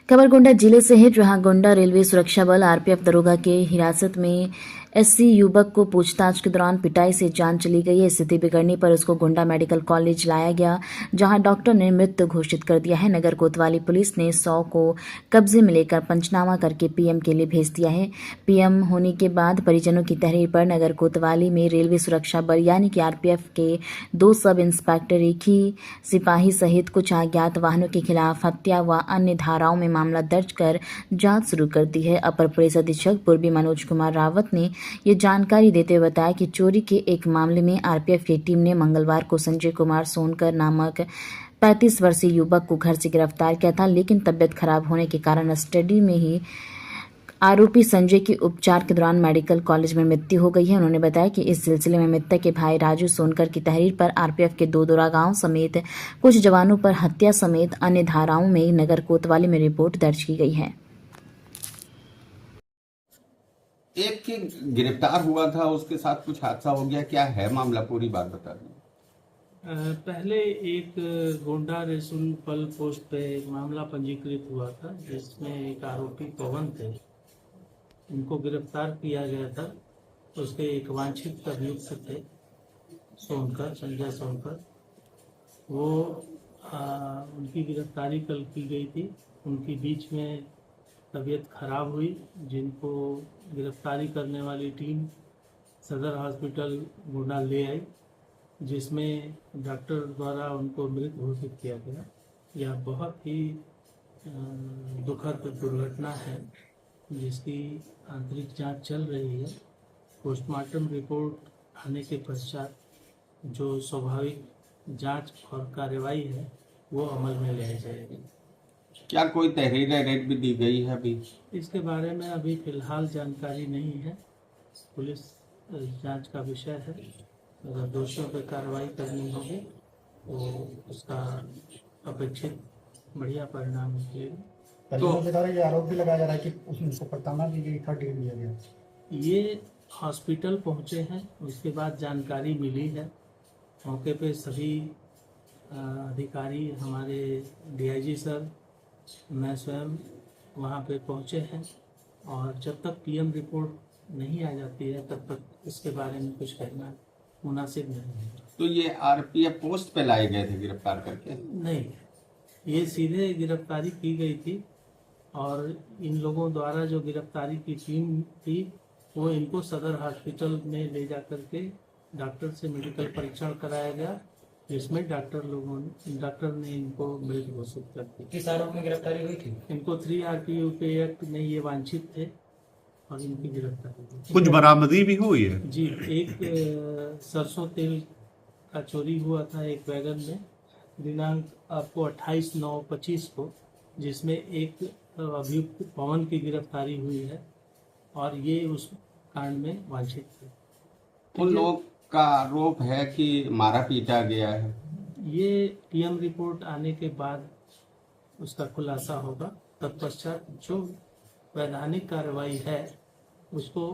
खबर गोंडा जिले से है, जहां गोंडा रेलवे सुरक्षा बल आरपीएफ दरोगा के हिरासत में एससी युवक को पूछताछ के दौरान पिटाई से जान चली गई है। स्थिति बिगड़ने पर उसको गोंडा मेडिकल कॉलेज लाया गया, जहां डॉक्टर ने मृत घोषित कर दिया है। नगर कोतवाली पुलिस ने 100 को कब्जे में लेकर पंचनामा करके पीएम के लिए भेज दिया है। पीएम होने के बाद परिजनों की तहरीर पर नगर कोतवाली में रेलवे सुरक्षा बल यानी कि आरपीएफ के 2 सब इंस्पेक्टर, एक ही सिपाही सहित कुछ अज्ञात वाहनों के खिलाफ हत्या व अन्य धाराओं में मामला दर्ज कर जांच शुरू कर दी है। अपर पुलिस अधीक्षक पूर्वी मनोज कुमार रावत ने ये जानकारी देते हुए बताया कि चोरी के एक मामले में आरपीएफ की टीम ने मंगलवार को संजय कुमार सोनकर नामक 35 वर्षीय युवक को घर से गिरफ्तार किया था, लेकिन तबियत खराब होने के कारण स्टडी में ही आरोपी संजय की उपचार के दौरान मेडिकल कॉलेज में मृत्यु हो गई है। उन्होंने बताया कि इस सिलसिले में मृतक के भाई राजू सोनकर की तहरीर पर आरपीएफ के दोदोरा गांव समेत कुछ जवानों पर हत्या समेत अन्य धाराओं में नगर कोतवाली में रिपोर्ट दर्ज की गई है। एक के गिरफ्तार हुआ था, उसके साथ कुछ हादसा हो गया, क्या है मामला, पूरी बात बता दें। पहले एक गोंडा रेसुल पल पोस्ट पे एक मामला पंजीकृत हुआ था, जिसमें एक आरोपी पवन थे, उनको गिरफ्तार किया गया था। उसके एक वांछित अभियुक्त थे सोनकर, संजय सोनकर, वो उनकी गिरफ्तारी कल की गई थी। उनकी बीच में तबीयत खराब हुई, जिनको गिरफ्तारी करने वाली टीम सदर हॉस्पिटल गोंडा ले आई, जिसमें डॉक्टर द्वारा उनको मृत घोषित किया गया। यह बहुत ही दुखद दुर्घटना है, जिसकी आंतरिक जांच चल रही है। पोस्टमार्टम रिपोर्ट आने के पश्चात जो स्वाभाविक जांच और कार्रवाई है वो अमल में लाई जाएगी। क्या कोई तहरीर रेड भी दी गई है अभी? इसके बारे में अभी फिलहाल जानकारी नहीं है, पुलिस जांच का विषय है। अगर दोषियों पर कार्रवाई करनी होगी तो उसका अपेक्षित बढ़िया परिणाम निकलेगा। तो ये आरोप भी लगाया जा रहा है कि उसको पड़ताना भी गई था, डेट दिया गया। ये हॉस्पिटल पहुंचे हैं, उसके बाद जानकारी मिली है। मौके पे सभी अधिकारी, हमारे डीआईजी सर, मैं स्वयं वहाँ पे पहुँचे हैं, और जब तक पीएम रिपोर्ट नहीं आ जाती है तब तक इसके बारे में कुछ कहना मुनासिब नहीं है। तो ये आरपीएफ पोस्ट पे लाए गए थे गिरफ्तार करके? नहीं, ये सीधे गिरफ्तारी की गई थी, और इन लोगों द्वारा जो गिरफ्तारी की टीम थी वो इनको सदर हॉस्पिटल में ले जा करके डॉक्टर से मेडिकल परीक्षण कराया गया, जिसमें डॉक्टर ने इनको मृत घोषित कर दिया। किस आरोप में गिरफ्तारी हुई थी? इनको 3 RPU के एक्ट में ये वांछित थे और इनकी गिरफ्तारी हुई। कुछ बरामदगी भी हुई है जी, एक सरसों तेल का चोरी हुआ था एक वैगन में, दिनांक आपको 28/9/25 को, जिसमें एक अभियुक्त पवन की गिरफ्तारी हुई है, और ये उस कांड में वांछित थे। उन लोग का आरोप है कि मारा पीटा गया है। ये पीएम रिपोर्ट आने के बाद उसका खुलासा होगा, तत्पश्चात जो वैधानिक कार्रवाई है उसको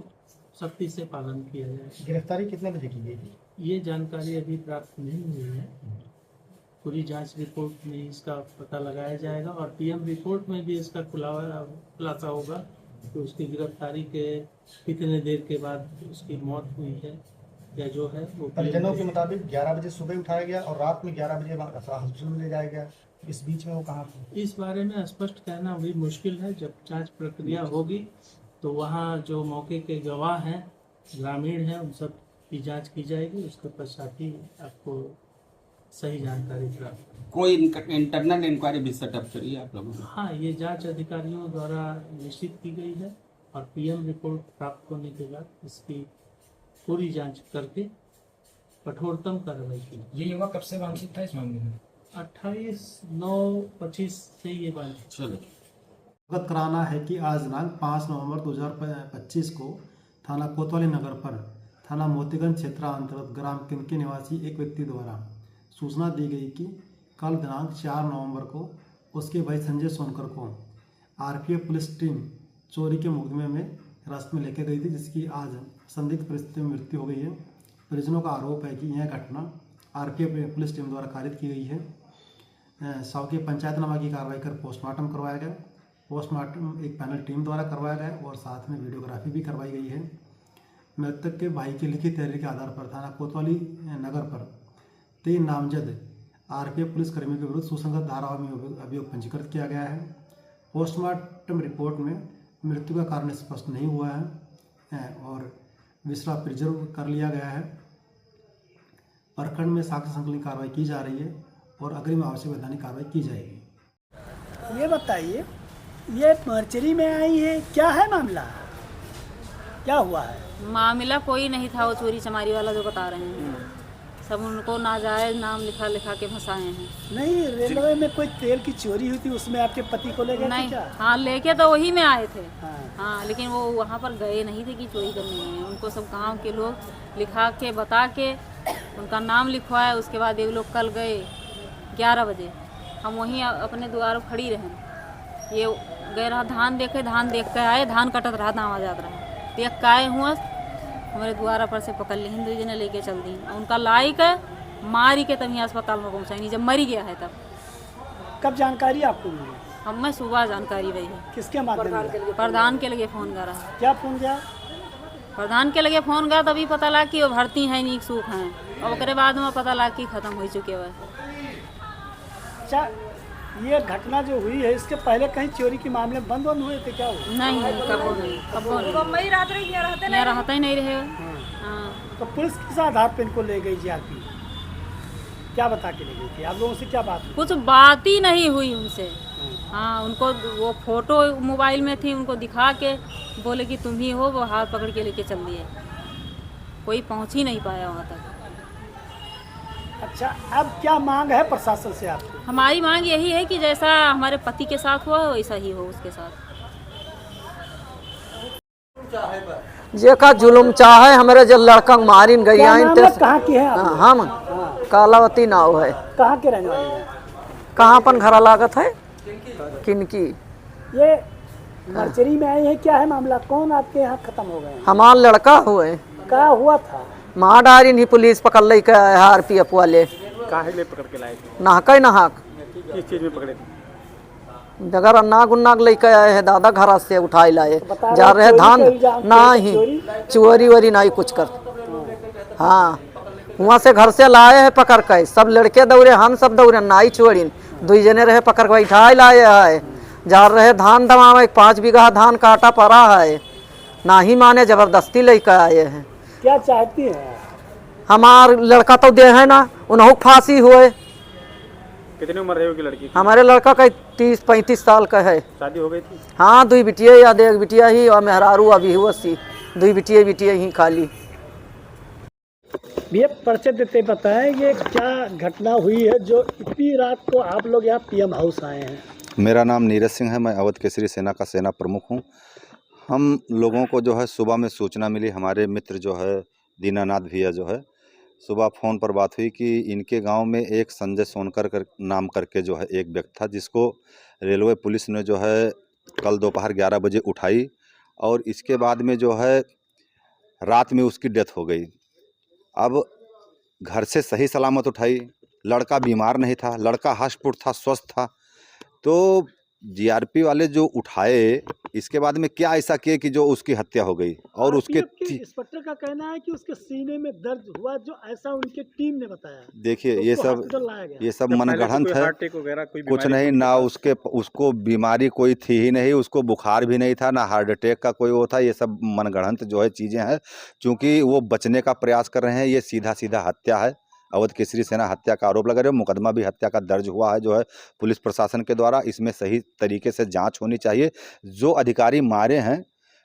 सख्ती से पालन किया जाएगा। गिरफ्तारी कितने बजे की गई थी? ये जानकारी अभी प्राप्त नहीं हुई है, पूरी जांच रिपोर्ट में इसका पता लगाया जाएगा, और पीएम रिपोर्ट में भी इसका खुलासा होगा कि उसकी गिरफ्तारी के कितने देर के बाद उसकी मौत हुई है, या जो है वो। परिजनों के मुताबिक 11 बजे सुबह उठाया गया और रात में 11 बजे हॉस्पिटल में ले जाया गया। इस बीच में वो कहाँ थे? इस बारे में स्पष्ट कहना भी मुश्किल है। जब जांच प्रक्रिया होगी तो वहाँ जो मौके के गवाह हैं, ग्रामीण हैं, उन सब की जांच की जाएगी, उसके पश्चात ही आपको सही जानकारी प्राप्त। कोई इंटरनल इंक्वायरी भी सेटअप करी है आप लोगों ने? हाँ, ये जांच अधिकारियों द्वारा निश्चित की गई है, और पीएम रिपोर्ट प्राप्त होने के बाद इसकी पूरी जांच करके कठोरतम कार्रवाई की। ये युवक कब से वांछित था इस मामले में? 28/9/25 से ये वांछित। चलो, अवगत कराना है कि आज दिनांक 5 नवंबर 2025 को थाना कोतवाली नगर पर थाना मोतीगंज क्षेत्र अंतर्गत ग्राम किनके निवासी एक व्यक्ति द्वारा सूचना दी गई कि कल दिनांक 4 नवंबर को उसके भाई संजय सोनकर को आरपीएफ पुलिस टीम चोरी के मुकदमे में हिरासत में लेकर गई थी, जिसकी आज संदिग्ध परिस्थिति में मृत्यु हो गई है। परिजनों का आरोप है कि यह घटना आरपीएफ पुलिस टीम द्वारा कारित की गई है। शव के पंचायतनामा की कार्रवाई कर पोस्टमार्टम करवाया गया। पोस्टमार्टम एक पैनल टीम द्वारा करवाया गया और साथ में वीडियोग्राफी भी करवाई गई है। मृतक के भाई की लिखित तहरीर के आधार पर थाना कोतवाली नगर पर 3 नामजद आरपीएफ पुलिसकर्मियों के विरुद्ध सुसंगत धाराओं में अभियोग पंजीकृत किया गया है। पोस्टमार्टम रिपोर्ट में मृत्यु का कारण स्पष्ट नहीं हुआ है और विसरा प्रिजर्व कर लिया गया है। प्रखंड में साक्ष्य संकलन की कार्रवाई की जा रही है और अग्रिम आवश्यक वैधानिक कार्रवाई की जाएगी। ये बताइए, ये मर्चरी में आई है, क्या है मामला, क्या हुआ है? मामला कोई नहीं था, वो चोरी चमारी वाला जो बता रहे हैं, सब उनको नाजायज नाम लिखा के फंसाए हैं। नहीं, रेलवे में कोई तेल की चोरी हुई थी, उसमें आपके पति को ले गए थे नहीं, क्या? हाँ लेके तो वही में आए थे। हाँ, लेकिन वो वहाँ पर गए नहीं थे कि चोरी करने गए। उनको सब गांव के लोग लिखा के बता के उनका नाम लिखवाया। उसके बाद एक लोग कल गए 11 बजे, हम वहीं अपने द्वार पर खड़ी रहे। ये गए रहा धान देख के आए, धान कटत रहा, दाम आजाद रहा, देख के आए हुआ हमारे द्वारा पर से पकड़ ली, हिंदू जी ने लेके चल दी। उनका लाई के मारी के तभी अस्पताल में पहुँचाई, जब मरी गया है तब। कब जानकारी आपको मिली? हमें सुबह जानकारी रही है। किसके माध्यम से? प्रधान के लगे फ़ोन करा। क्या फोन गया? प्रधान के लगे फ़ोन गया, तभी पता लगा कि वो भर्ती हैं, नीक सूख हैं, और उसके बाद में पता लगा कि ख़त्म हो चुके हुए। अच्छा, ये घटना जो हुई है, इसके पहले कहीं चोरी के मामले बंद हुए थे क्या? नहीं, कबो नहीं। यहाँ रहते ही नहीं रहे। हाँ, तो पुलिस किस आधार पर इनको ले गई जीआरपी? क्या बता के ले गई थी? आप लोगों से क्या बात हुई? कुछ बात ही नहीं हुई उनसे। हाँ, उनको वो फोटो मोबाइल में थी, उनको दिखा के बोले कि तुम ही हो, वो हाथ पकड़ के लेके चल दिए। कोई पहुँच ही नहीं पाया वहाँ तक। अच्छा, अब क्या मांग है प्रशासन से आपकी? हमारी मांग यही है कि जैसा हमारे पति के साथ हुआ वैसा ही हो उसके साथ। जेका जुलुम चाहे हमारे जो लड़का मारिन गई क्या नाम है, कहाँ की है आप? हम कालावती नाव है। कहाँ के रहने वाले हैं? कहाँ अपन घर लागत है किनकी? ये मर्चरी में आई है, क्या है मामला? कौन आपके यहाँ खत्म हो गए? हमार लड़का हुए। क्या हुआ था? माँ डारी नहीं, पुलिस पकड़ ली का आरपीएफ वाले। काहे ले पकड़ के लाए थे? नहाक नहाक किस चीज में पकड़े थे? जगह अन्नाग उन्नाग लेके आए हैं दादा, घर से उठाए लाए जा रहे धान ना ही चोरी वोरी ना ही कुछ कर। हाँ, वहाँ से घर से लाए हैं पकड़ के, सब लड़के दौड़े, हम सब दौड़े, ना ही छोड़ी, 2 जने रहे पकड़ के बैठाए लाए है। जा रहे धान दमावे, 5 बीघा धान काटा पड़ा है, ना ही माने जबरदस्ती लेके आए हैं। क्या चाहती है? हमार लड़का तो दे है ना, उन्हों फांसी हुए। कितनी उम्र है उनकी लड़की की? हमारे लड़का का 30-35 साल का है। शादी हो गई थी? हाँ, 2 बिटिया या 1 बिटिया ही, और मेहरारू अभी हुआ सी, 2 बिटिया ही खाली। ये परिचय देते बताएं, ये क्या घटना हुई है जो इतनी रात को आप लोग यहाँ पीएम हाउस आए हैं? मेरा नाम नीरज सिंह है, मैं अवध केसरी सेना का सेना प्रमुख हूँ। हम लोगों को जो है सुबह में सूचना मिली, हमारे मित्र जो है दीनानाथ भैया जो है, सुबह फ़ोन पर बात हुई कि इनके गांव में एक संजय सोनकर नाम करके जो है एक व्यक्ति था, जिसको रेलवे पुलिस ने जो है कल दोपहर 11 बजे उठाई, और इसके बाद में जो है रात में उसकी डेथ हो गई। अब घर से सही सलामत उठाई, लड़का बीमार नहीं था, लड़का हष्ट-पुष्ट था, स्वस्थ था। तो जीआरपी वाले जो उठाए, इसके बाद में क्या ऐसा किए कि जो उसकी हत्या हो गई। और उसके इंस्पेक्टर का कहना है कि उसके सीने में दर्द हुआ, जो ऐसा उनके टीम ने बताया। देखिए, तो ये सब मनगढ़ंत है, कुछ नहीं ना। उसको बीमारी कोई थी ही नहीं, उसको बुखार भी नहीं था, ना हार्ट अटैक का कोई वो था। ये सब मनगढ़ंत जो है चीज़ें हैं, क्योंकि वो बचने का प्रयास कर रहे हैं। ये सीधा सीधा हत्या है, अवध केसरी सेना हत्या का आरोप लगा रहे हो। मुकदमा भी हत्या का दर्ज हुआ है जो है पुलिस प्रशासन के द्वारा। इसमें सही तरीके से जांच होनी चाहिए। जो अधिकारी मारे हैं,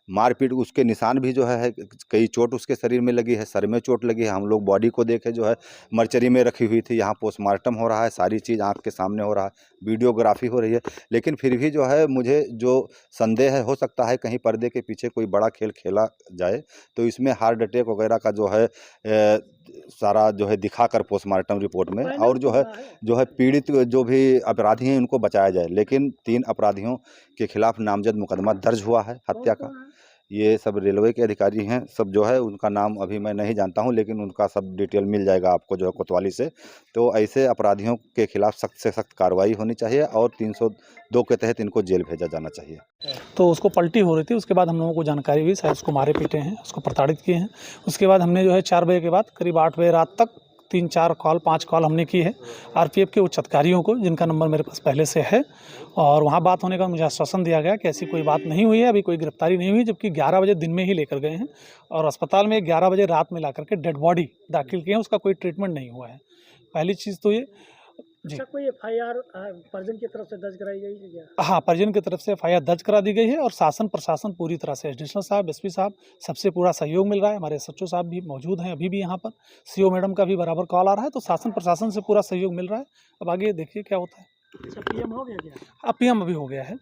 मारपीट उसके निशान भी जो है, कई चोट उसके शरीर में लगी है, सर में चोट लगी है। हम लोग बॉडी को देखे जो है मर्चरी में रखी हुई थी, यहाँ पोस्टमार्टम हो रहा है, सारी चीज़ आँख के सामने हो रहा है, वीडियोग्राफी हो रही है। लेकिन फिर भी जो है मुझे जो संदेह है, हो सकता है कहीं पर्दे के पीछे कोई बड़ा खेल खेला जाए, तो इसमें हार्ट अटैक वगैरह का जो है सारा जो है दिखाकर पोस्टमार्टम रिपोर्ट में, और जो है पीड़ित जो भी अपराधी हैं उनको बचाया जाए। लेकिन 3 अपराधियों के खिलाफ नामजद मुकदमा दर्ज हुआ है हत्या का। ये सब रेलवे के अधिकारी हैं, सब जो है उनका नाम अभी मैं नहीं जानता हूं, लेकिन उनका सब डिटेल मिल जाएगा आपको जो है कोतवाली से। तो ऐसे अपराधियों के खिलाफ सख्त से सख्त कार्रवाई होनी चाहिए और 302 के तहत इनको जेल भेजा जाना चाहिए। तो उसको पलटी हो रही थी, उसके बाद हम लोगों को जानकारी हुई, शायद उसको मारे पीटे हैं, उसको प्रताड़ित किए हैं। उसके बाद हमने जो है 4 बजे के बाद करीब 8 बजे रात तक 3-4 कॉल 5 कॉल हमने की है आरपीएफ के उच्च अधिकारियों को, जिनका नंबर मेरे पास पहले से है। और वहाँ बात होने का मुझे आश्वासन दिया गया कि ऐसी कोई बात नहीं हुई है, अभी कोई गिरफ्तारी नहीं हुई, जबकि 11 बजे दिन में ही लेकर गए हैं और अस्पताल में 11 बजे रात में ला करके डेड बॉडी दाखिल किए हैं, उसका कोई ट्रीटमेंट नहीं हुआ है। पहली चीज़ तो ये जी। अच्छा, कोई एफआईआर परिजन की तरफ से दर्ज कराई गई है क्या? हाँ, परिजन की तरफ से एफआईआर दर्ज करा दी गई है और शासन प्रशासन पूरी तरह से एडिशनल साहब, एसपी साहब, सबसे पूरा सहयोग मिल रहा है। हमारे एसएचओ साहब भी मौजूद हैं अभी भी यहाँ पर, सीओ मैडम का भी बराबर कॉल आ रहा है, तो शासन प्रशासन से पूरा सहयोग मिल रहा है। अब आगे देखिए क्या होता है। अच्छा, पीएम हो गया क्या? अब पीएम अभी हो गया है।